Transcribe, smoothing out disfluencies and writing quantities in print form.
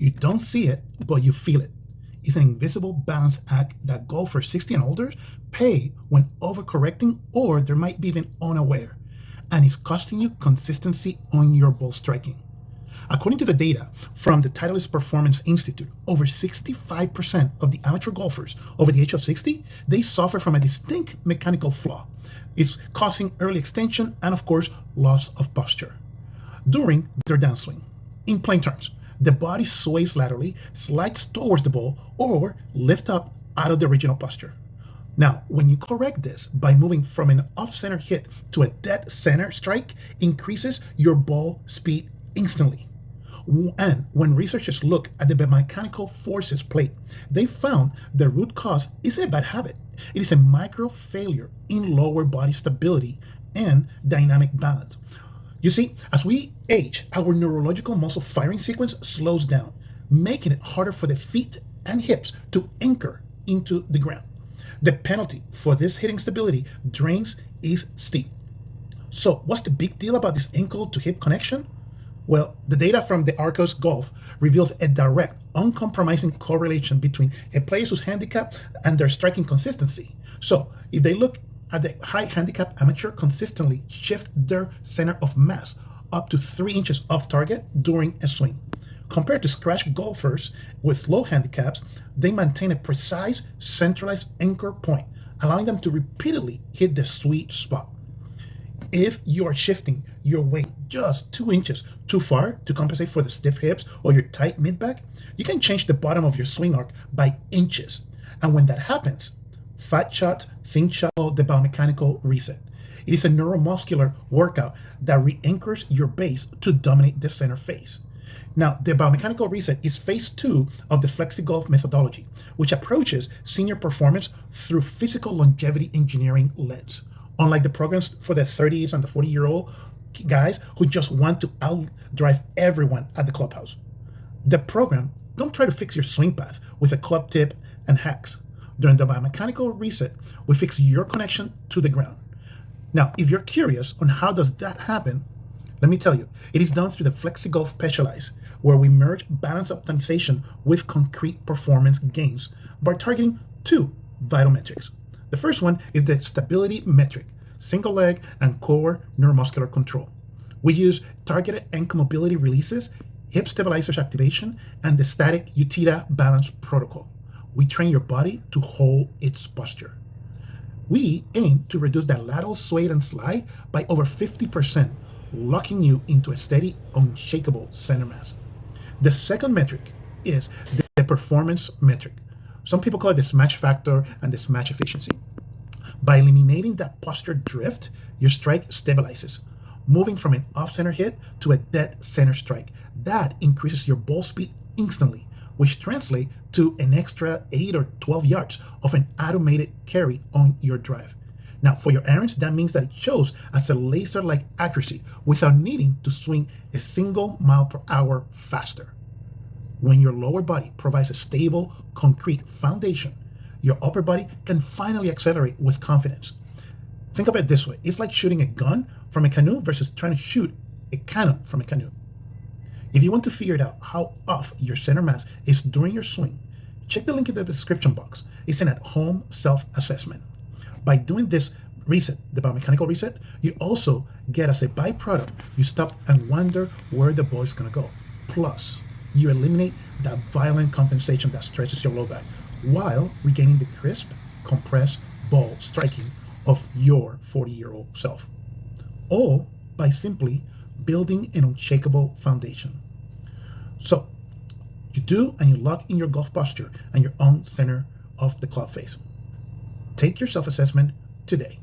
You don't see it, but you feel it. It's an invisible balance act that golfers 60 and older pay when overcorrecting, or they might be even unaware, and it's costing you consistency on your ball striking. According to the data from the Titleist Performance Institute, over 65% of the amateur golfers over the age of 60, they suffer from a distinct mechanical flaw. It's causing early extension and, of course, loss of posture during their downswing. In plain terms, the body sways laterally, slides towards the ball, or lift up out of the original posture. Now, when you correct this by moving from an off-center hit to a dead center strike, increases your ball speed instantly. And when researchers look at the biomechanical forces plate, they found the root cause isn't a bad habit. It is a micro failure in lower body stability and dynamic balance. You see, as we age, our neurological muscle firing sequence slows down, making it harder for the feet and hips to anchor into the ground. The penalty for this hitting stability drains is steep. So what's the big deal about this ankle to hip connection? Well, the data from the Arcos Golf reveals a direct, uncompromising correlation between a player's handicap and their striking consistency. So if they look at the high handicap amateur consistently shift their center of mass up to 3 inches off target during a swing, compared to scratch golfers with low handicaps, they maintain a precise, centralized anchor point, allowing them to repeatedly hit the sweet spot. If you are shifting your weight just 2 inches too far to compensate for the stiff hips or your tight mid-back, you can change the bottom of your swing arc by inches. And when that happens, fat shots, thin shots, the biomechanical reset. It is a neuromuscular workout that re-anchors your base to dominate the center phase. Now, the biomechanical reset is phase 2 of the FlexiGolf methodology, which approaches senior performance through physical longevity engineering lens. Unlike the programs for the 30s and the 40-year-old guys who just want to outdrive everyone at the clubhouse. The program don't try to fix your swing path with a club tip and hacks. During the biomechanical reset, we fix your connection to the ground. Now, if you're curious on how does that happen, let me tell you, it is done through the FlexiGolf Specialized, where we merge balance optimization with concrete performance gains by targeting 2 vital metrics. The first one is the stability metric, single leg and core neuromuscular control. We use targeted ankle mobility releases, hip stabilizers activation, and the static Utida balance protocol. We train your body to hold its posture. We aim to reduce that lateral sway and slide by over 50%, locking you into a steady, unshakable center mass. The second metric is the performance metric. Some people call it the smash factor and the smash efficiency. By eliminating that posture drift, your strike stabilizes, moving from an off-center hit to a dead center strike. That increases your ball speed instantly, which translates to an extra 8 or 12 yards of an automated carry on your drive. Now, for your errands, that means that it shows as a laser-like accuracy without needing to swing a single mile per hour faster. When your lower body provides a stable, concrete foundation, your upper body can finally accelerate with confidence. Think of it this way. It's like shooting a gun from a canoe versus trying to shoot a cannon from a canoe. If you want to figure out how off your center mass is during your swing, check the link in the description box. It's an at-home self-assessment. By doing this reset, the biomechanical reset, you also get as a byproduct, you stop and wonder where the ball is going to go. Plus, you eliminate that violent compensation that stretches your low back while regaining the crisp, compressed ball striking of your 40-year-old self. All by simply building an unshakable foundation. So, you do and you lock in your golf posture and your own center of the club face. Take your self-assessment today.